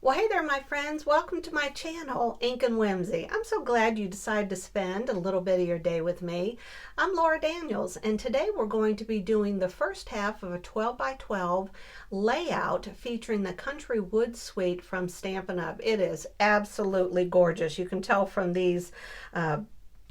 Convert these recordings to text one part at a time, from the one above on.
Well, hey there, my friends. Welcome to my channel, Ink and Whimsy. I'm so glad you decided to spend a little bit of your day with me. I'm Laura Daniels, and today we're going to be doing the first half of a 12 by 12 layout featuring the Country Wood Suite from Stampin' Up. It is absolutely gorgeous. You can tell from these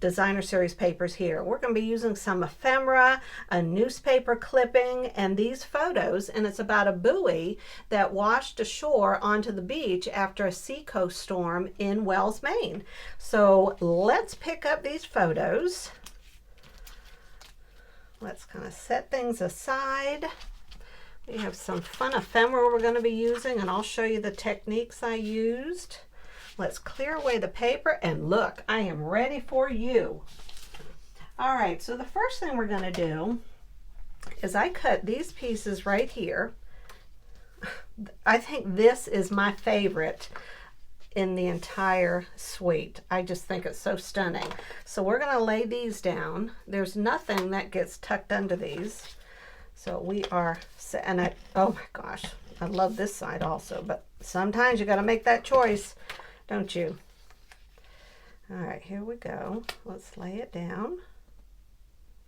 designer series papers here. We're going to be using some ephemera, a newspaper clipping, and these photos, and it's about a buoy that washed ashore onto the beach after a seacoast storm in Wells, Maine. So let's pick up these photos. Let's kind of set things aside. We have some fun ephemera we're going to be using, and I'll show you the techniques I used. Let's clear away the paper, and look, I am ready for you. All right, so the first thing we're going to do is I cut these pieces right here. I think this is my favorite in the entire suite. I just think it's so stunning. So we're going to lay these down. There's nothing that gets tucked under these. So we are, and oh my gosh, I love this side also, but sometimes you got to make that choice, don't you? All right, here we go. Let's lay it down.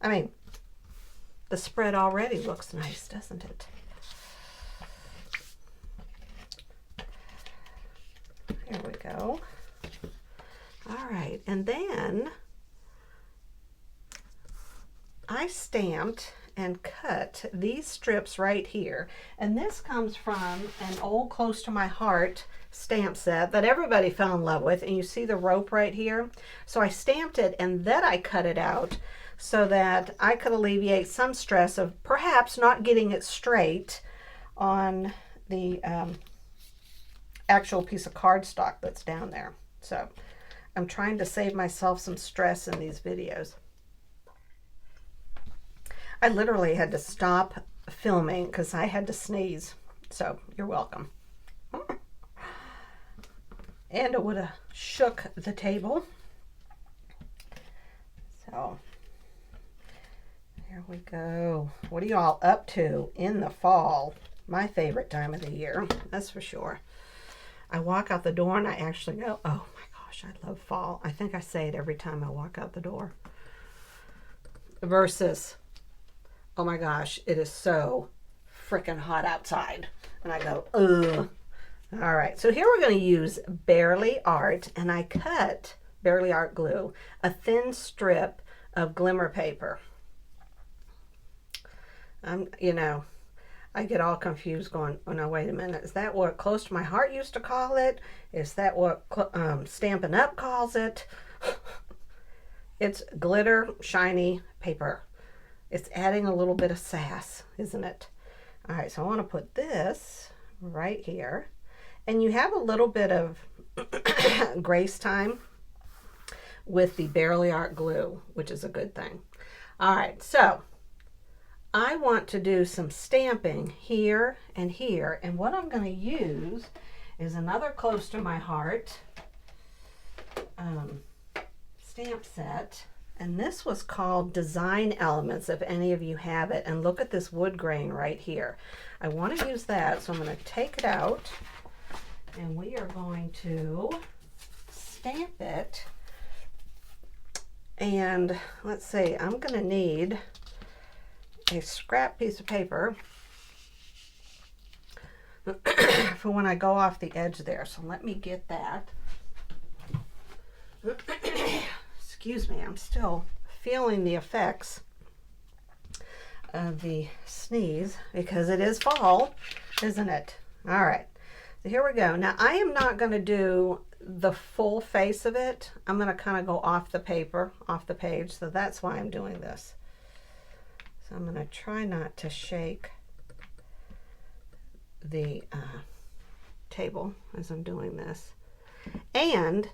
I mean, the spread already looks nice, doesn't it? Here we go. All right, and then I stamped and cut these strips right here, and this comes from an old Close to My Heart stamp set that everybody fell in love with, and you see the rope right here. So I stamped it and then I cut it out so that I could alleviate some stress of perhaps not getting it straight on the actual piece of cardstock that's down there. So I'm trying to save myself some stress in these videos. I literally had to stop filming because I had to sneeze. So you're welcome. And it would have shook the table. So here we go. What are y'all up to in the fall? My favorite time of the year, that's for sure. I walk out the door and I actually go, oh my gosh, I love fall. I think I say it every time I walk out the door. Versus, oh my gosh, it is so freaking hot outside. And I go, ugh. All right, so here we're going to use Bearly Art, and I cut Bearly Art glue, a thin strip of glimmer paper. You know, I get all confused going, oh no, wait a minute. Is that what Close to My Heart used to call it? Is that what Stampin' Up calls it? It's glitter, shiny paper. It's adding a little bit of sass, isn't it? All right, so I want to put this right here. And you have a little bit of grace time with the Bearly Art glue, which is a good thing. All right, so I want to do some stamping here and here. And what I'm going to use is another Close to My Heart stamp set. And this was called Design Elements, if any of you have it. And look at this wood grain right here. I want to use that, so I'm going to take it out. And we are going to stamp it. And let's see, I'm going to need a scrap piece of paper for when I go off the edge there. So let me get that. Excuse me, I'm still feeling the effects of the sneeze because it is fall, isn't it? All right. So here we go. Now I am not going to do the full face of it. I'm going to kind of go off the paper, off the page. So that's why I'm doing this. So I'm going to try not to shake the table as I'm doing this. And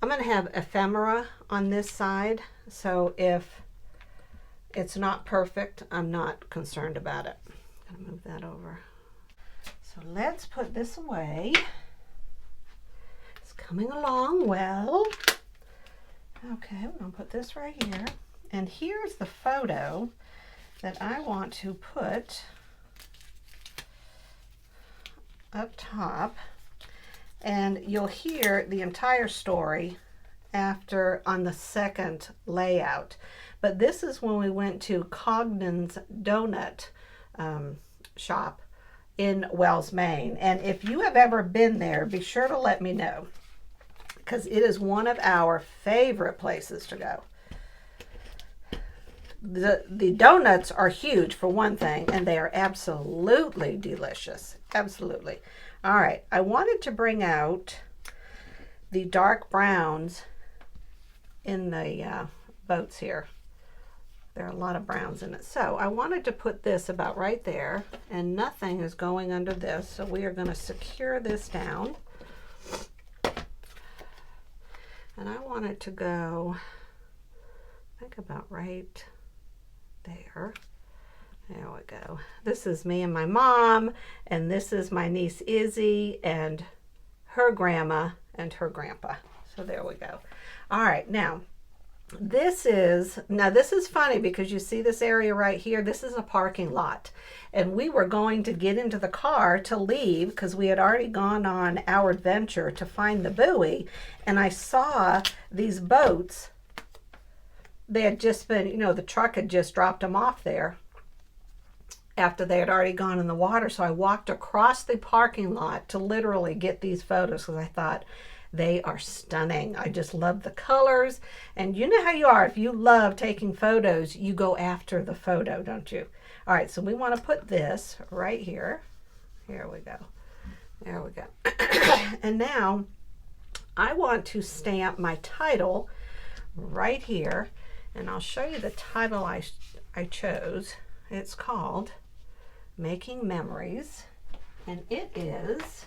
I'm going to have ephemera on this side. So if it's not perfect, I'm not concerned about it. I'm going to move that over. So let's put this away. It's coming along well. Okay, we're going to put this right here. And here's the photo that I want to put up top. And you'll hear the entire story after on the second layout. But this is when we went to Cogden's Donut shop in Wells, Maine. And if you have ever been there, be sure to let me know, because it is one of our favorite places to go. The donuts are huge for one thing, and they are absolutely delicious. Absolutely. All right, I wanted to bring out the dark browns in the boats here. There are a lot of browns in it. So I wanted to put this about right there, and nothing is going under this. So we are going to secure this down. And I want it to go, I think about right there. There we go. This is me and my mom, and this is my niece Izzy and her grandma and her grandpa. So there we go. All right, now this is funny because you see this area right here. This is a parking lot, and we were going to get into the car to leave because we had already gone on our adventure to find the buoy, and I saw these boats. They had just been, the truck had just dropped them off there after they had already gone in the water. So I walked across the parking lot to literally get these photos because I thought they are stunning. I just love the colors. And you know how you are. If you love taking photos, you go after the photo, don't you? All right, so we want to put this right here. Here we go. There we go. And now I want to stamp my title right here. And I'll show you the title I chose. It's called Making Memories. And it is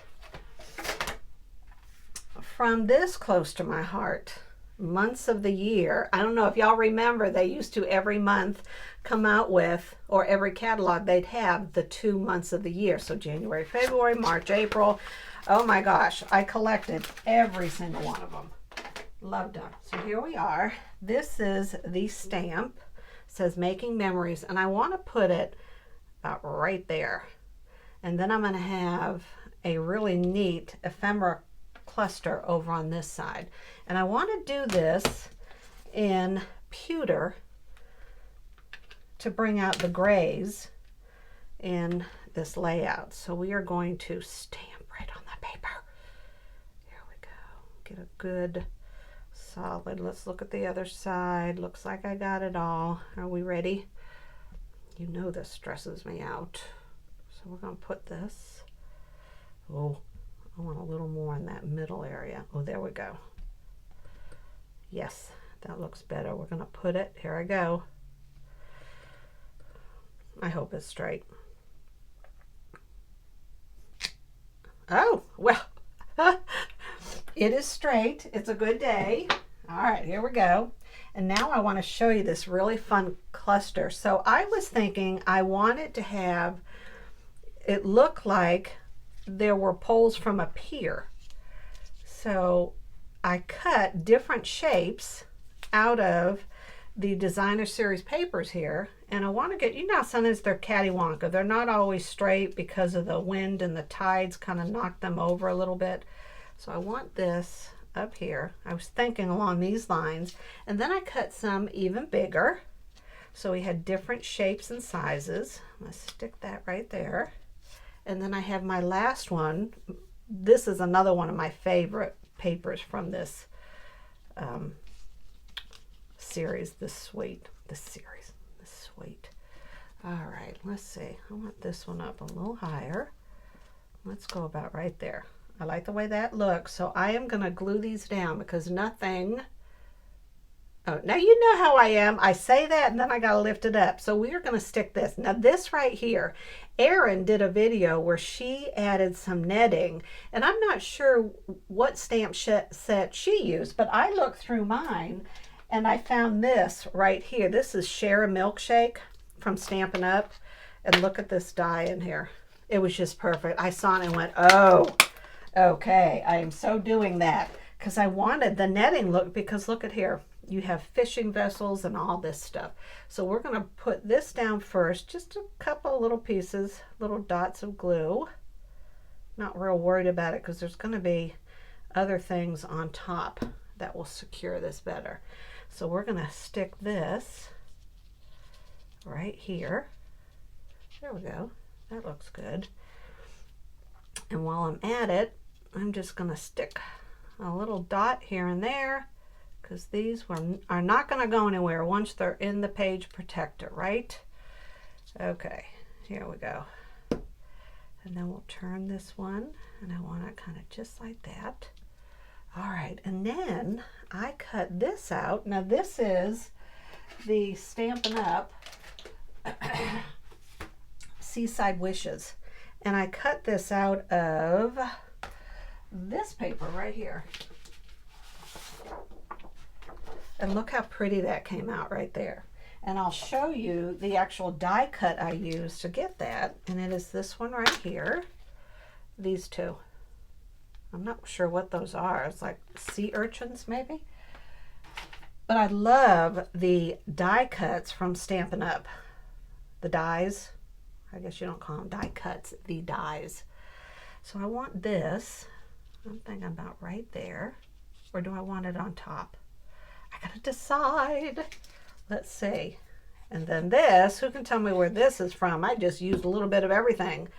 from this close to my heart, months of the year. I don't know if y'all remember, they used to every month come out with, or every catalog, they'd have the 2 months of the year. So January, February, March, April. Oh my gosh, I collected every single one of them. Loved them. So here we are. This is the stamp. It says Making Memories, and I want to put it about right there. And then I'm going to have a really neat ephemera cluster over on this side. And I want to do this in pewter to bring out the grays in this layout. So we are going to stamp right on the paper. Here we go. Get a good solid. Let's look at the other side. Looks like I got it all. Are we ready? You know this stresses me out. So we're going to put this. Oh, I want a little more in that middle area. Oh, there we go. Yes, that looks better. We're going to put it. Here I go. I hope it's straight. Oh, well, it is straight. It's a good day. All right, here we go. And now I want to show you this really fun cluster. So I was thinking I wanted to have it look like there were poles from a pier. So I cut different shapes out of the designer series papers here, and I want to get, sometimes they're cattywampus. They're not always straight because of the wind and the tides kind of knock them over a little bit. So I want this up here. I was thinking along these lines, and then I cut some even bigger. So we had different shapes and sizes. I'm going to stick that right there. And then I have my last one. This is another one of my favorite papers from this series, this suite. All right, let's see. I want this one up a little higher. Let's go about right there. I like the way that looks. So I am going to glue these down because nothing... Oh, now you know how I am. I say that and then I got to lift it up. So we are going to stick this. Now this right here, Erin did a video where she added some netting, and I'm not sure what stamp set she used, but I looked through mine and I found this right here. This is Share a Milkshake from Stampin' Up. And look at this die in here. It was just perfect. I saw it and went, oh, okay. I am so doing that because I wanted the netting look, because look at here. You have fishing vessels and all this stuff. So we're going to put this down first. Just a couple little pieces, little dots of glue. Not real worried about it because there's going to be other things on top that will secure this better. So we're going to stick this right here. There we go. That looks good. And while I'm at it, I'm just going to stick a little dot here and there, because these are not going to go anywhere once they're in the page protector, right? Okay, here we go. And then we'll turn this one, and I want it kind of just like that. All right, and then I cut this out. Now this is the Stampin' Up! Seaside Wishes. And I cut this out of this paper right here. And look how pretty that came out right there. And I'll show you the actual die cut I used to get that. And it is this one right here. These two. I'm not sure what those are. It's like sea urchins maybe. But I love the die cuts from Stampin' Up! The dies. I guess you don't call them die cuts, the dies. So I want this, I'm thinking about right there, or do I want it on top? I gotta decide. Let's see. And then this, who can tell me where this is from? I just used a little bit of everything.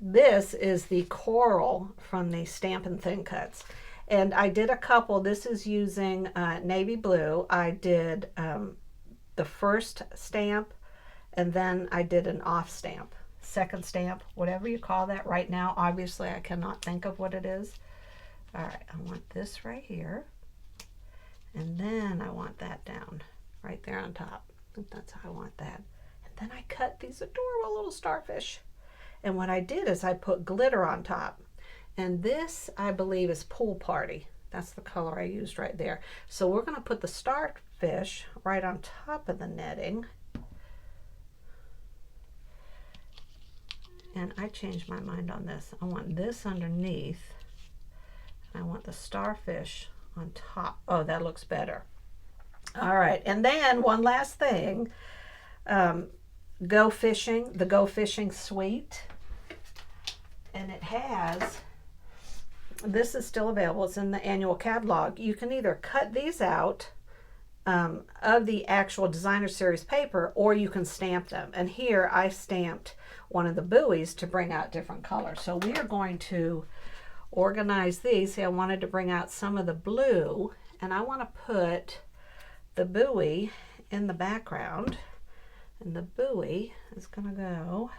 This is the coral from the Stampin' Thin Cuts. And I did a couple. This is using navy blue. I did the first stamp, and then I did an off stamp, second stamp, whatever you call that right now. Obviously, I cannot think of what it is. All right, I want this right here. And then I want that down right there on top. I think that's how I want that. And then I cut these adorable little starfish. And what I did is I put glitter on top. And this, I believe, is Pool Party. That's the color I used right there. So we're going to put the starfish right on top of the netting. And I changed my mind on this. I want this underneath. I want the starfish on top. Oh, that looks better. All right, and then one last thing. Go Fishing, the Go Fishing Suite. And it has, this is still available. It's in the annual catalog. You can either cut these out of the actual designer series paper, or you can stamp them. And here I stamped one of the buoys to bring out different colors. So we are going to organize these. See, I wanted to bring out some of the blue, and I want to put the buoy in the background. And the buoy is going to go,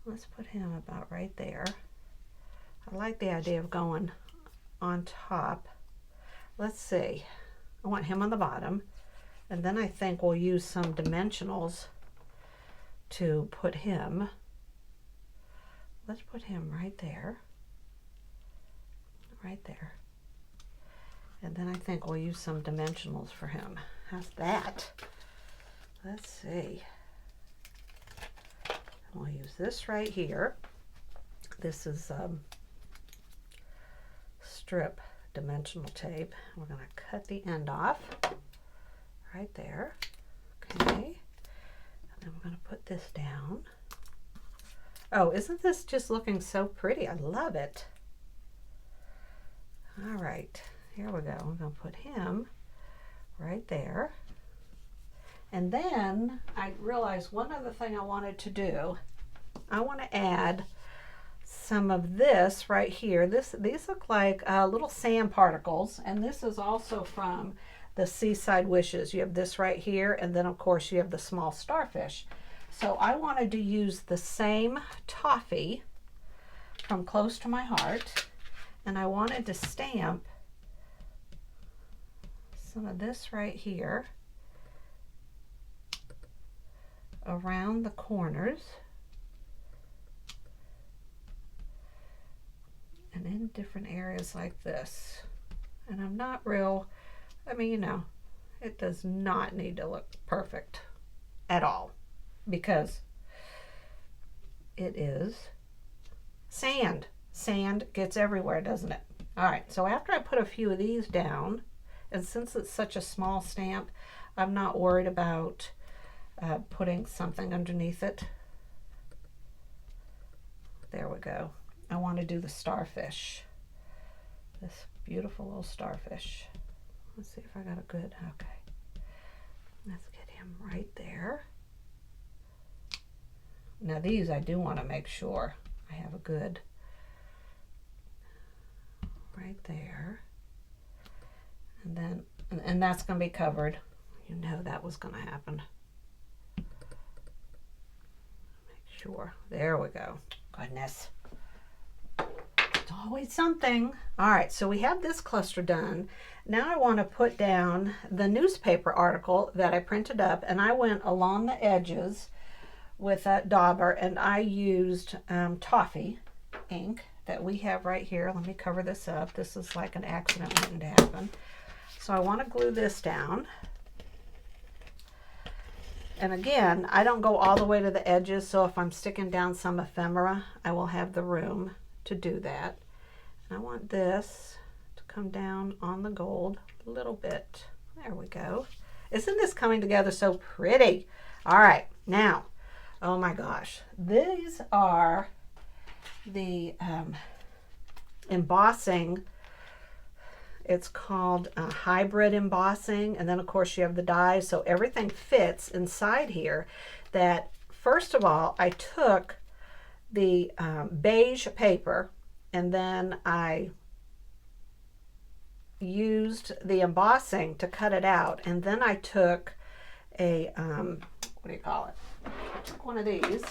let's put him about right there. I like the idea of going on top. Let's see. I want him on the bottom, and then I think we'll use some dimensionals to put him. Let's put him right there. Right there. And then I think we'll use some dimensionals for him. How's that? Let's see. We'll use this right here. This is strip dimensional tape. We're going to cut the end off right there. Okay. And then we're going to put this down. Oh, isn't this just looking so pretty? I love it. All right, here we go. I'm going to put him right there. And then I realized one other thing I wanted to do. I want to add some of this right here. These look like little sand particles, and this is also from the Seaside Wishes. You have this right here, and then of course you have the small starfish. So I wanted to use the same toffee from Close to My Heart, and I wanted to stamp some of this right here around the corners and in different areas like this. And I'm not real, I mean, you know, it does not need to look perfect at all, because it is sand. Sand gets everywhere, doesn't it? All right, so after I put a few of these down, and since it's such a small stamp, I'm not worried about putting something underneath it. There we go. I want to do the starfish This beautiful little starfish. Let's see if I got a good, okay. Let's get him right there. Now these I do want to make sure I have a good, right there. And then, and that's going to be covered. You know that was going to happen. Make sure. There we go. Goodness. It's always something. All right, so we have this cluster done. Now I want to put down the newspaper article that I printed up, and I went along the edges with that dauber, and I used toffee ink that we have right here. Let me cover this up. This is like an accident waiting to happen. So I want to glue this down. And again, I don't go all the way to the edges, so if I'm sticking down some ephemera, I will have the room to do that. And I want this to come down on the gold a little bit. There we go. Isn't this coming together so pretty? All right, now, oh my gosh, these are the embossing. It's called hybrid embossing, and then of course you have the dies, so everything fits inside here. That first of all, I took the beige paper, and then I used the embossing to cut it out, and then I took a what do you call it? I took one of these,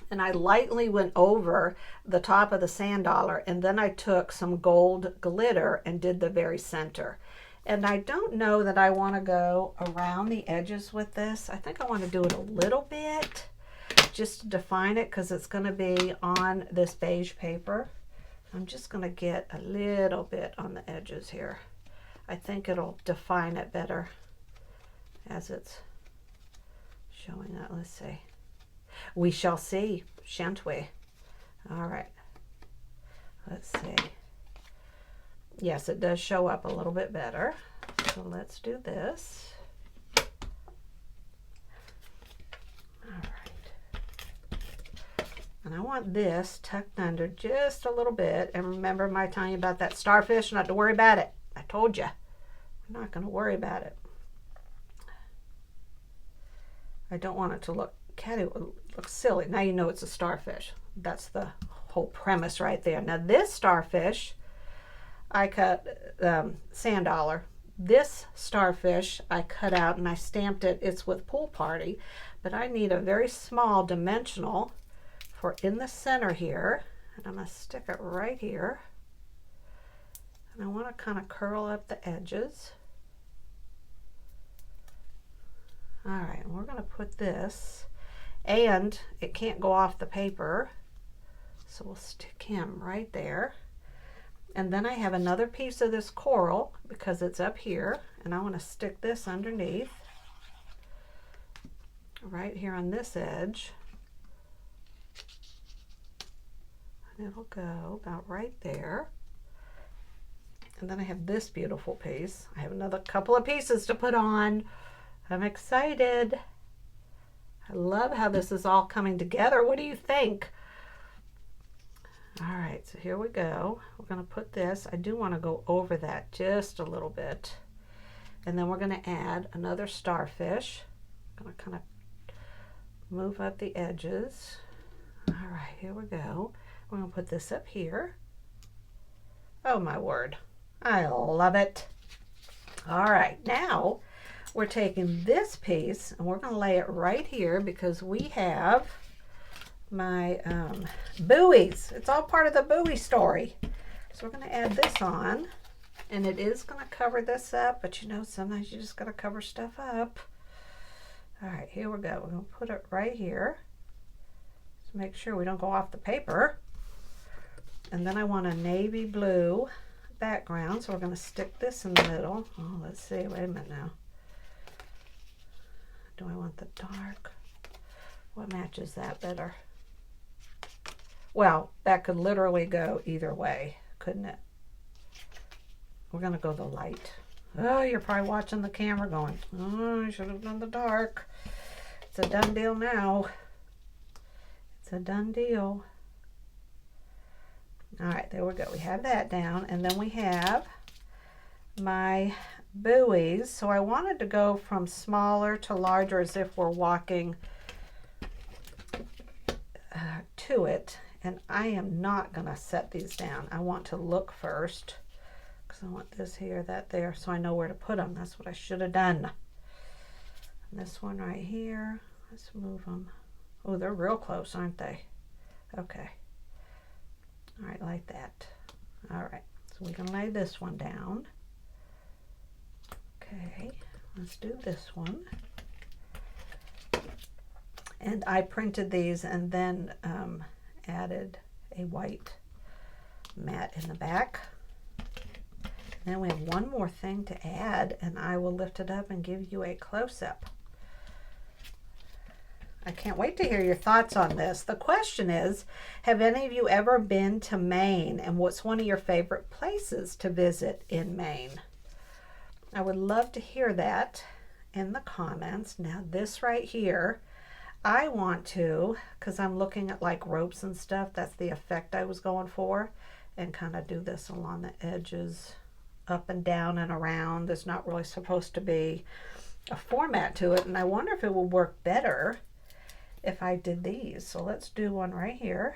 and I lightly went over the top of the sand dollar, and then I took some gold glitter and did the very center. And I don't know that I want to go around the edges with this. I think I want to do it a little bit just to define it, because it's going to be on this beige paper. I'm just going to get a little bit on the edges here. I think it'll define it better as it's showing up. Let's see. We shall see, shan't we? All right. Let's see. Yes, it does show up a little bit better. So let's do this. All right. And I want this tucked under just a little bit. And remember my telling you about that starfish? Not to worry about it. I told you. I'm not going to worry about it. I don't want it to look catty, looks silly. Now you know it's a starfish. That's the whole premise right there. Now this starfish, I cut sand dollar. This starfish I cut out and I stamped it. It's with Pool Party, but I need a very small dimensional for in the center here. And I'm going to stick it right here. And I want to kind of curl up the edges. All right, and we're going to put this, and it can't go off the paper, so we'll stick him right there. And then I have another piece of this coral because it's up here, and I want to stick this underneath right here on this edge, and it'll go about right there. And then I have this beautiful piece. I have another couple of pieces to put on. I'm excited. I love how this is all coming together. What do you think? All right, so here we go. We're going to put this. I do want to go over that just a little bit. And then we're going to add another starfish. I'm going to kind of move up the edges. All right, here we go. We're going to put this up here. Oh my word. I love it. All right, now we're taking this piece and we're going to lay it right here because we have my buoys. It's all part of the buoy story. So we're going to add this on, and it is going to cover this up, but you know, sometimes you just got to cover stuff up. All right, here we go. We're going to put it right here to make sure we don't go off the paper. And then I want a navy blue background, so we're going to stick this in the middle. Oh, let's see. Wait a minute now. Do I want the dark? What matches that better? Well, that could literally go either way, couldn't it? We're going to go the light. Oh, you're probably watching the camera going, oh, I should have done the dark. It's a done deal now. It's a done deal. All right, there we go. We have that down, and then we have my buoys. So I wanted to go from smaller to larger as if we're walking to it. And I am not going to set these down. I want to look first because I want this here, that there, so I know where to put them. That's what I should have done. And this one right here, let's move them. Oh, they're real close, aren't they? Okay. All right, like that. All right, so we can lay this one down. Okay, let's do this one. And I printed these and then added a white mat in the back. Then we have one more thing to add, and I will lift it up and give you a close-up. I can't wait to hear your thoughts on this. The question is, have any of you ever been to Maine, and what's one of your favorite places to visit in Maine? I would love to hear that in the comments. Now this right here, I want to, because I'm looking at like ropes and stuff, that's the effect I was going for, and kind of do this along the edges, up and down and around. There's not really supposed to be a format to it, and I wonder if it will work better if I did these. So let's do one right here,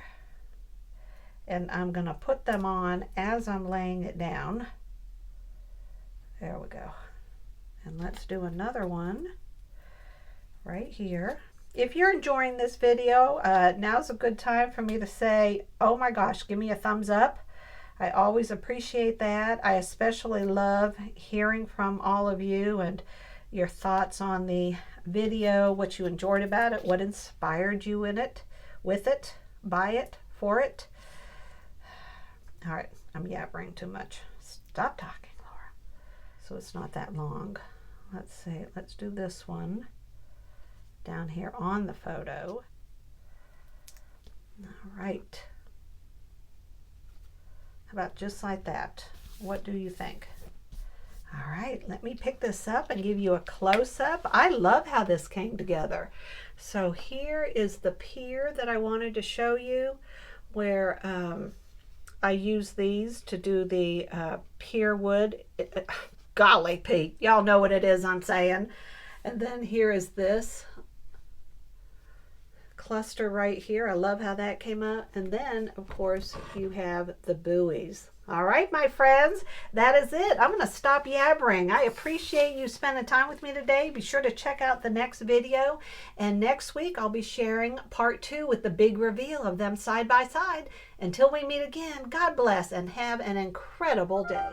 and I'm going to put them on as I'm laying it down. There we go. And let's do another one right here. If you're enjoying this video, now's a good time for me to say, oh my gosh, give me a thumbs up. I always appreciate that. I especially love hearing from all of you and your thoughts on the video, what you enjoyed about it, what inspired you in it, with it, by it, for it. All right, I'm yabbering too much. Stop talking, Laura. So it's not that long. Let's see, let's do this one down here on the photo. All right. How about just like that? What do you think? All right, let me pick this up and give you a close-up. I love how this came together. So here is the pier that I wanted to show you, where I use these to do the pier wood. Golly, Pete, y'all know what it is I'm saying. And then here is this cluster right here. I love how that came out. And then, of course, you have the buoys. All right, my friends, that is it. I'm going to stop yabbering. I appreciate you spending time with me today. Be sure to check out the next video. And next week, I'll be sharing part 2 with the big reveal of them side by side. Until we meet again, God bless and have an incredible day.